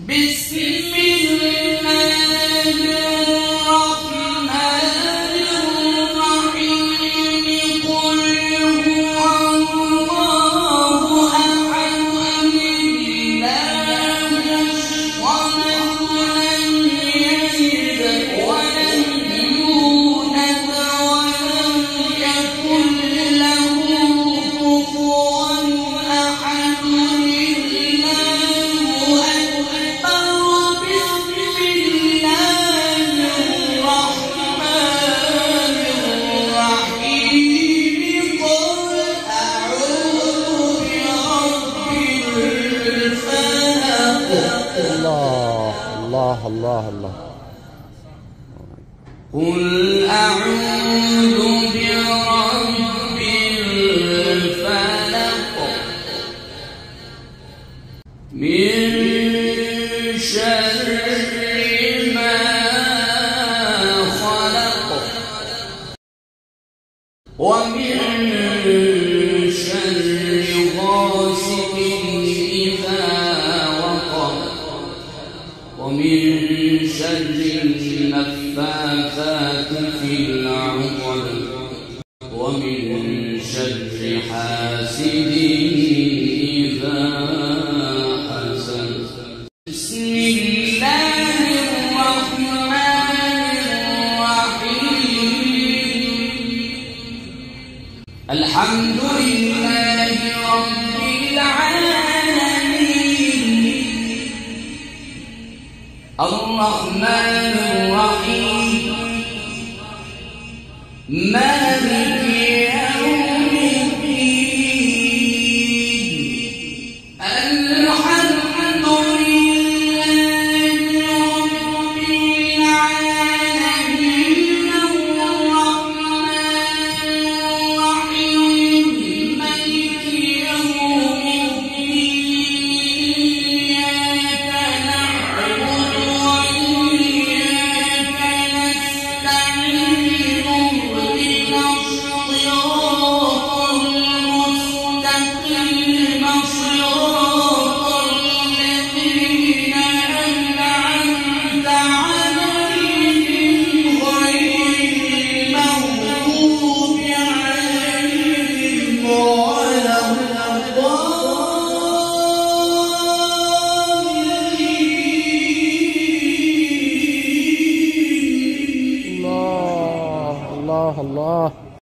بسم الله الرحمن الرحيم قل هو الله أحد الله الصمد لم يلد ولم يولد ولم يكن له كفوا أحد الله الله. قل أعوذ برب الفلق من شر ما خلق ومن شر غاسق إذا وقب ومن شر النفاثات في العقد ومن شر حاسد إذا حسد. بسم الله الرحمن الرحيم الحمد لله رب العالمين الرحمن الرحيم مالك